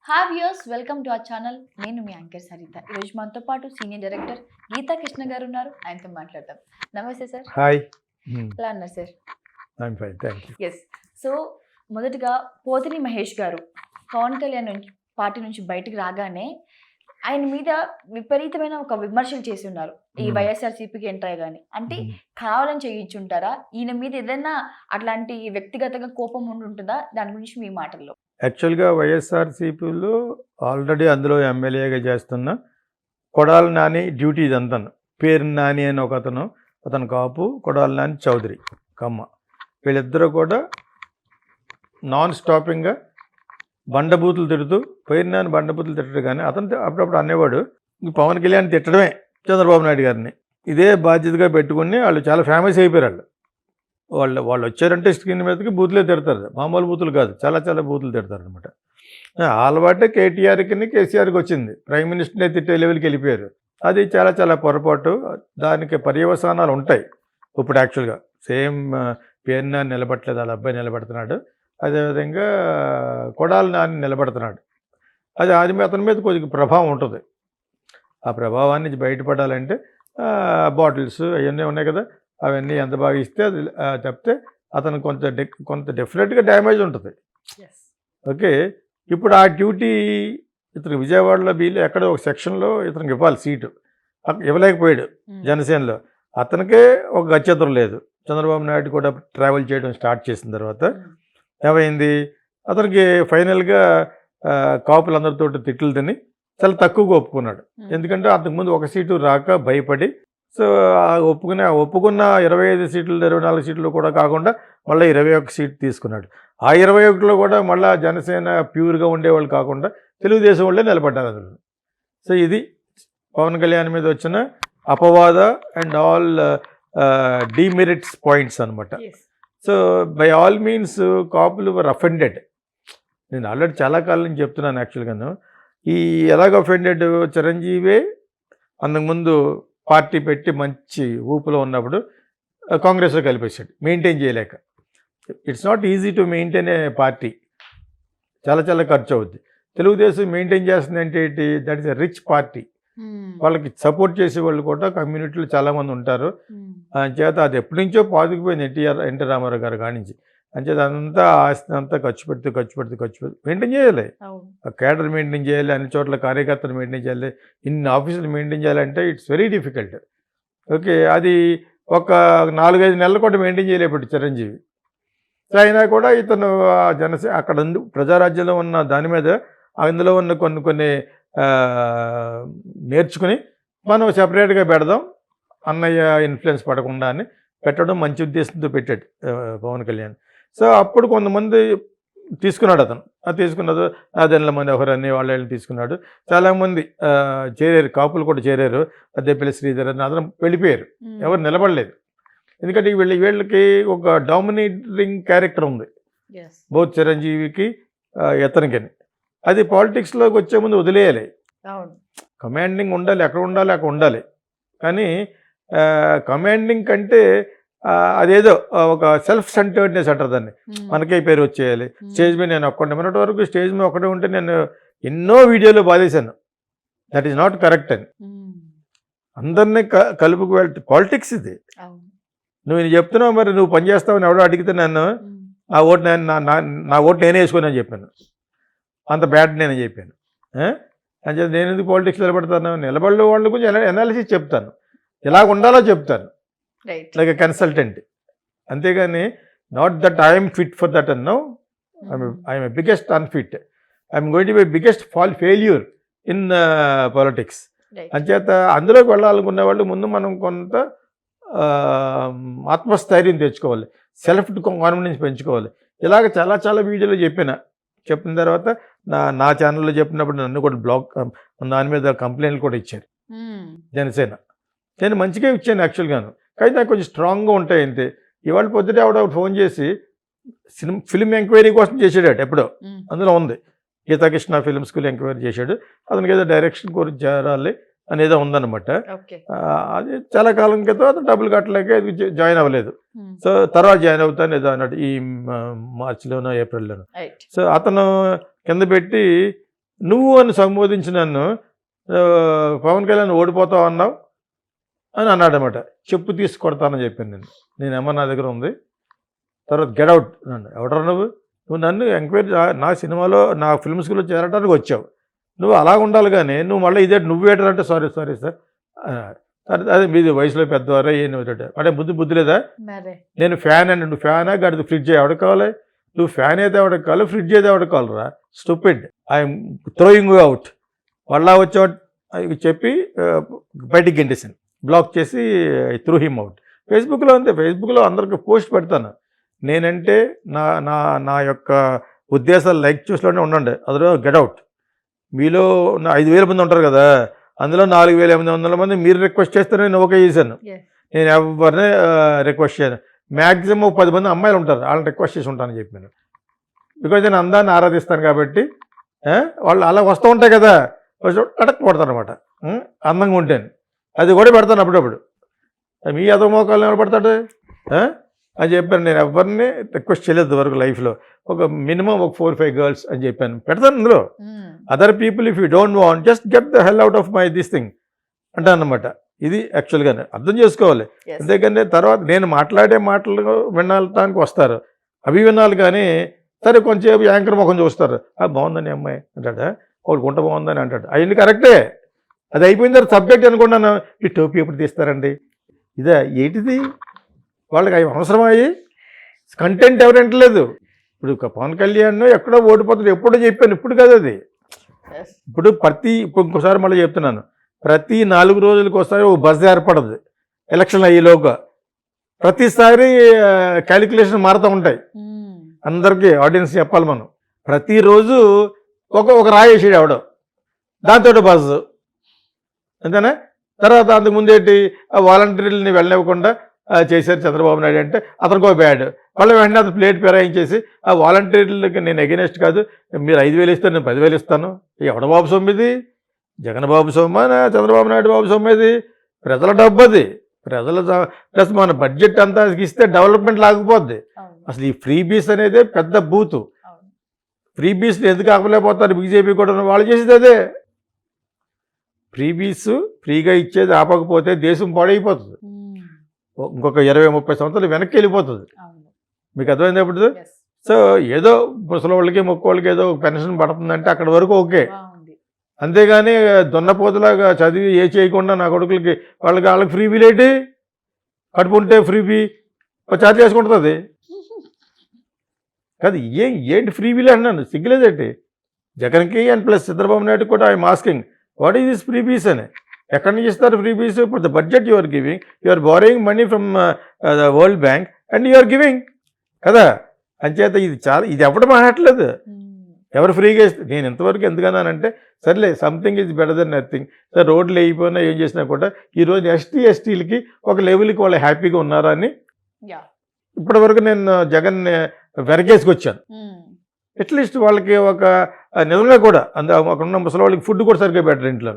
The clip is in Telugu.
Hi viewers, welcome to our channel. నేను మీ యాంకర్ సరిత. ఈరోజు మనతో పాటు సీనియర్ డైరెక్టర్ గీతా కృష్ణ గారు ఉన్నారు. ఆయనతో మాట్లాడదాం. నమస్తే సార్. హాయ్. ఎలా ఉన్నారు sir? I'm fine, thank you. Yes. So మొదటగా పోతిని మహేష్ గారు పవన్ కళ్యాణ్ పార్టీ నుంచి బయటికి రాగానే ఆయన మీద విపరీతమైన ఒక విమర్శలు చేసి ఉన్నారు. ఈ వైఎస్ఆర్సీపీకి ఎంటర్ అయ్యగానే అంటే కావాలని చేయించుంటారా? ఈయన మీద ఏదైనా అట్లాంటి వ్యక్తిగతంగా కోపం ఉంటుందా? దాని గురించి మీ మాటల్లో. యాక్చువల్గా వైఎస్ఆర్సీపీలో ఆల్రెడీ అందులో ఎమ్మెల్యేగా చేస్తున్న కొడాలి నాని డ్యూటీ ఇదంతా. పేరు నాని అని ఒక అతను కాపు, కొడాలి నాని చౌదరి కమ్మ, వీళ్ళిద్దరూ కూడా నాన్ స్టాపింగ్గా బండబూతులు తిడుతూ, పేరు నాని బండబూతులు తిట్టడు. కానీ అతను అప్పుడప్పుడు అనేవాడు పవన్ కళ్యాణ్ తిట్టడమే చంద్రబాబు నాయుడు గారిని. ఇదే బాధ్యతగా పెట్టుకుని వాళ్ళు చాలా ఫేమస్ అయిపోయారు. వాళ్ళు వచ్చారంటే స్క్రీన్ మీదకి బూతులే తిడతారు, మామూలు బూతులు కాదు, చాలా చాలా బూతులు తిడతారు అనమాట. అలవాటే కేటీఆర్కి కేసీఆర్కి వచ్చింది, ప్రైమ్ మినిస్టర్ని తిట్టే లెవెల్కి వెళ్ళిపోయారు. అది చాలా చాలా పొరపాటు. దానికి పర్యవసానాలు ఉంటాయి. ఇప్పుడు యాక్చువల్గా సేమ్ పేరున నిలబట్టలేదు, వాళ్ళ అబ్బాయి నిలబడుతున్నాడు. అదేవిధంగా కొడాలి నాని నిలబడుతున్నాడు. అది అతని మీద కొద్దిగా ప్రభావం ఉంటుంది. ఆ ప్రభావాన్ని బయటపడాలంటే బాటిల్స్ అవన్నీ ఉన్నాయి కదా, అవన్నీ ఎంత బాగా ఇస్తే అది చెప్తే అతను కొంత డెఫినెట్గా డ్యామేజ్ ఉంటుంది. ఓకే, ఇప్పుడు ఆ డ్యూటీ ఇతను విజయవాడలో ఎక్కడో ఒక సెక్షన్లో ఇతనికి ఇవ్వాలి సీటు, ఇవ్వలేకపోయాడు జనసేనలో. అతనికే ఒక గత్యంతరం లేదు. చంద్రబాబు నాయుడు కూడా ట్రావెల్ చేయడం స్టార్ట్ చేసిన తర్వాత ఏమైంది, అతనికి ఫైనల్గా కాపులందరితో తిట్లు తిని చాలా తక్కువగా ఒప్పుకున్నాడు. ఎందుకంటే అంతకుముందు ఒక సీటు రాక భయపడి, సో ఒప్పుకున్న 25 సీట్లు 24 సీట్లు కూడా కాకుండా మళ్ళీ 21 సీట్ తీసుకున్నాడు. ఆ 21లో కూడా మళ్ళీ జనసేన ప్యూర్గా ఉండేవాళ్ళు కాకుండా తెలుగుదేశం వాళ్ళే నిలబడ్డారు అందులో. సో ఇది పవన్ కళ్యాణ్ మీద వచ్చిన అపవాద అండ్ ఆల్ డిమెరిట్స్ పాయింట్స్ అనమాట. సో బై ఆల్ మీన్స్ కాపులు వర్ అఫెండెడ్. నేను ఆల్రెడీ చాలా కాలం నుంచి చెప్తున్నాను. యాక్చువల్గాను ఈ ఎలాగ అఫెండెడ్, చిరంజీవే అంతకుముందు పార్టీ పెట్టి మంచి ఊపులో ఉన్నప్పుడు కాంగ్రెస్లో కలిపేశాడు, మెయింటైన్ చేయలేక. It's not easy to maintain a party, చాలా చాలా ఖర్చు అవుద్ది. తెలుగుదేశం మెయింటైన్ చేస్తుంది అంటే ఏంటి, that is a rich party. వాళ్ళకి సపోర్ట్ చేసే వాళ్ళు కూడా కమ్యూనిటీలో చాలామంది ఉంటారు. అంచేత అది ఎప్పటి నుంచో పాతుకుపోయింది ఎన్టీ రామారావు గారు కానించి. అంచేత అంతా ఆస్తి అంతా ఖర్చు పెడుతూ మెయింటైన్ చేయాలి. కేడర్ మెయింటైన్ చేయాలి, అన్ని చోట్ల కార్యకర్తలు మెయింటైన్ చేయాలి, ఇన్ని ఆఫీసులు మెయింటైన్ చేయాలంటే ఇట్స్ వెరీ డిఫికల్ట్. ఓకే, అది ఒక 4-5 నెలలు కూడా మెయింటైన్ చేయలేకపోతే చిరంజీవి. సో అయినా కూడా ఇతను అక్కడ ప్రజారాజ్యంలో ఉన్న దాని మీద అందులో ఉన్న కొన్ని నేర్చుకుని మనం సెపరేట్గా పెడదాం, అన్నయ్య ఇన్ఫ్లుయెన్స్ పడకుండా అని పెట్టడం మంచి ఉద్దేశంతో పెట్టాడు పవన్ కళ్యాణ్. సో అప్పుడు కొంతమంది తీసుకున్నాడు అతను. అది తీసుకున్నది నాదెండ్ల మనోహర్ అని వాళ్ళని తీసుకున్నాడు. చాలామంది చేరారు, కాపులు కూడా చేరారు. అద్దెపల్లి శ్రీధర్ అని అతను వెళ్ళిపోయారు, ఎవరు నిలబడలేదు. ఎందుకంటే వీళ్ళకి ఒక డామినేటింగ్ క్యారెక్టర్ ఉంది, బోత్ చిరంజీవికి ఇతనికని. అది పాలిటిక్స్లోకి వచ్చే ముందు వదిలేయాలి. కమాండింగ్ ఉండాలి, అక్కడ ఉండాలి. కానీ కమాండింగ్ కంటే అదేదో ఒక సెల్ఫ్ సెంటర్డ్నెస్ అంటారు దాన్ని, మనకే పేరు వచ్చేయాలి. స్టేజ్ మీద నేను ఒక్కడే మొన్నటి వరకు స్టేజ్ మీద ఒక్కడే ఉంటే నేను ఎన్నో వీడియోలు బాధేశాను. దట్ ఈస్ నాట్ కరెక్ట్ అని. అందరినీ కలుపుకు వెళ్తే పాలిటిక్స్ ఇది. నువ్వు చెప్తున్నావు, మరి నువ్వు పనిచేస్తావని ఎవడో అడిగితే నన్ను నా ఓటు నేనే వేసుకొని అని చెప్పాను. అంత బ్యాడ్ నేనే చెప్పాను. అని చెప్పి నేను ఎందుకు పాలిటిక్స్ నిలబడతాను? నిలబడే వాళ్ళ గురించి ఎనాలిసిస్ చెప్తాను, ఎలా ఉండాలో చెప్తాను, లైక్ ఎ కన్సల్టెంట్. అంతేగాని not that I'm fit for that అన్నో, I'm a biggest unfit, I'm going to be biggest failure in politics. అంచేత అందులోకి వెళ్ళాలనుకునే వాళ్ళు ముందు మనం కొంత ఆత్మస్థైర్యం తెచ్చుకోవాలి, సెల్ఫ్ కాన్ఫిడెన్స్ పెంచుకోవాలి. ఇలాగ చాలా చాలా వీడియోలు చెప్పిన తర్వాత నా ఛానల్లో చెప్పినప్పుడు నన్ను కూడా దాని మీద కంప్లైంట్లు కూడా ఇచ్చారు జనసేన. నేను మంచిగా ఇచ్చాను యాక్చువల్గాను, కానీ నాకు కొంచెం స్ట్రాంగ్గా ఉంటాయి అంతే. ఇవాళ పొద్దుటే ఆవిడ ఫోన్ చేసి ఫిల్మ్ ఎంక్వైరీ కోసం చేసాడు ఎప్పుడో, అందులో ఉంది గీతాకృష్ణ ఫిల్మ్ స్కూల్ ఎంక్వైరీ చేశాడు. అతనికి ఏదో డైరెక్షన్ కోర్స్ చేరాలి అనేదో ఉందన్నమాట. అది చాలా కాలం క్రితం అతను డబ్బులు కట్టలేక జాయిన్ అవ్వలేదు. సో తర్వాత జాయిన్ అవుతాను ఏదో అన్నాడు, ఈ మార్చిలోనో ఏప్రిల్లోనో. సో అతను కింద పెట్టి నువ్వు అని సంబోధించి నన్ను పవన్ కళ్యాణ్ ఓడిపోతావు అన్నావు అని అన్నాడనమాట. చెప్పు తీసి కొడతానని చెప్పాను నేనేమో నా దగ్గర ఉంది. తర్వాత గెట్ అవుట్ నన్ను ఎవడరా నువ్వు నన్ను ఎంక్వైరీ నా సినిమాలో నా ఫిల్మ్ స్కూల్లో చేరడానికి వచ్చావు, నువ్వు అలా ఉండాలి కానీ నువ్వు మళ్ళీ ఇదే నువ్వేటంటే సారీ సార్ అదే మీది వయసులో పెద్దవారా అంటే బుద్ధి లేదా? నేను ఫ్యాన్ అండి, నువ్వు ఫ్యానా గడిది ఫ్రిడ్జ్ ఎవరికి కావాలి? నువ్వు ఫ్యాన్ అయితే ఎవరికి కావాలి, ఫ్రిడ్జ్ అయితే ఎవరికి కావాలరా? Stupid, I'm throwing out. మళ్ళా వచ్చే చెప్పి బయటికి గెంటేసాను, బ్లాక్ చేసి త్రూ హిమ్ అవుట్. ఫేస్బుక్లో అంతే, ఫేస్బుక్లో అందరికి పోస్ట్ పెడతాను. నేనంటే నా నా నా యొక్క ఉద్దేశాలు లైక్ చూసులోనే ఉండండి, అదే గెట్ అవుట్. మీలో 5,000 మంది ఉంటారు కదా, అందులో 4,800 మంది మీరు రిక్వెస్ట్ చేస్తే నేను ఓకే చేశాను. నేను ఎవరిని రిక్వెస్ట్ చేయను. మ్యాక్సిమం 10 మంది అమ్మాయిలు ఉంటారు, వాళ్ళని రిక్వెస్ట్ చేసి ఉంటానని చెప్పాను. బికాజ్ నేను అందాన్ని ఆరాధిస్తాను కాబట్టి. వాళ్ళు అలా వస్తూ ఉంటాయి కదా, అటక్ కొడతాను అనమాట అందంగా ఉంటాను. అది కూడా పెడతాను అప్పుడప్పుడు. మీ అదో మోకాలు ఎవరు పడతాడు అని చెప్పాను. నేను ఎవరిని రిక్వెస్ట్ చేయలేదు వరకు లైఫ్లో. ఒక మినిమం ఒక 4-5 గర్ల్స్ అని చెప్పాను, పెడతాను అందులో. Other people if you don't want just get the hell out of my this thing అంటాను అనమాట. ఇది యాక్చువల్గానే అర్థం చేసుకోవాలి. అంతేకాని తర్వాత నేను మాట్లాడే మాటలు వినడానికి వస్తారు, అవి వినాలి. కానీ సరే కొంచెం యాంకర్ ముఖం చూస్తారు, బాగుందని అమ్మాయి అంటాడా, ఒకటి గుంట బాగుందని అంటాడు. అవన్నీ కరెక్టే, అది అయిపోయిన తర్వాత సబ్జెక్ట్ అనుకున్నాను. ఈ టోపీ ఎప్పుడు తీస్తారండి, ఇదే ఏంటిది, వాళ్ళకి అవి అవసరమయ్యి కంటెంట్ ఎవరు వింటలేదు. ఇప్పుడు పవన్ కళ్యాణ్ ఎక్కడో ఓడిపోతుంది ఎప్పుడో చెప్పాను, ఇప్పుడు కాదు అది. ఇప్పుడు ఇంకోసారి మళ్ళీ చెప్తున్నాను, ప్రతి 4 రోజులకు ఒకసారి ఒక బజ్ ఏర్పడదు ఎలక్షన్ అయ్యేలోగా. ప్రతిసారి క్యాలిక్యులేషన్ మారుతూ ఉంటాయి. అందరికీ ఆడియన్స్ చెప్పాలి మనం. ప్రతిరోజు ఒక రాయి వేసాడు ఎవడో, దాంతో బజ్ అంతేనా. తర్వాత అంతకుముందు ఏంటి, ఆ వాలంటీర్లని వెళ్ళనివ్వకుండా చేశారు చంద్రబాబు నాయుడు అంటే అతనికో బ్యాడ్. మళ్ళీ వెంటనే అతను ప్లేట్ పెరాయించేసి ఆ వాలంటీర్లకి నేను ఎగెనెస్ట్ కాదు, మీరు 5,000 ఇస్తాను, నేను 10,000 ఇస్తాను. ఎవడ బాబు సొమ్ము ఇది? జగన్ బాబు సొమ్మ, చంద్రబాబు నాయుడు బాబు సొమ్ము ఇది? ప్రజల డబ్బు అది. ప్లస్ మన బడ్జెట్ అంతా ఇస్తే డెవలప్మెంట్ లాగిపోద్ది. అసలు ఈ ఫ్రీ బీస్ అనేది పెద్ద బూతు. ఫ్రీ బీస్ ఎందుకు ఆపలేకపోతారు బీజేపీ కూడా? వాళ్ళు చేసేది అదే. ఫ్రీ బీస్ ఫ్రీగా ఇచ్చేది ఆపకపోతే దేశం పాడైపోతుంది, ఇంకొక 20-30 సంవత్సరాలు వెనక్కి వెళ్ళిపోతుంది. మీకు అర్థమైంది ఇప్పుడు? సో ఏదో ముసలి మొక్కోళ్ళకి ఏదో పెన్షన్ పడుతుందంటే అక్కడి వరకు ఓకే. అంతేగాని దొన్నపోతులాగా చదివి ఏ చేయకుండా నా కొడుకులకి వాళ్ళకి ఫ్రీ బీల్ ఏంటి? కడుపు ఉంటే ఫ్రీ బీ ఛార్జ్ చేసుకుంటుంది కాదు. ఏంటి ఫ్రీ బీల్ అన్నాను, సిగ్గులేదేంటి జగన్కి? అండ్ ప్లస్ చంద్రబాబు నాయుడు కూడా I'm asking what is this freebies అని. ఎక్కడి నుంచి ఇస్తారు ఫ్రీ బీస్? ఇప్పుడు the budget you are giving, you are borrowing money from the World Bank and you are giving కదా. అంచేత ఇది ఎవరు మాట్లాడలేదు, ఎవరు ఫ్రీగా ఇస్తే. నేను ఎంతవరకు ఎందుకన్నానంటే సర్లే, something is better than nothing. Sir రోడ్లు వేయిపోయినా ఏం చేసినా కూడా ఈరోజు ఎస్టీలకి ఒక లెవెల్కి వాళ్ళు హ్యాపీగా ఉన్నారా అని ఇప్పటి వరకు నేను జగన్ వెనకేసుకొచ్చాను. అట్లీస్ట్ వాళ్ళకి ఒక నిజంగా కూడా అక్కడ ఉన్న ముసలి వాళ్ళకి ఫుడ్ కూడా సరిగ్గా పెట్టరు ఇంట్లో.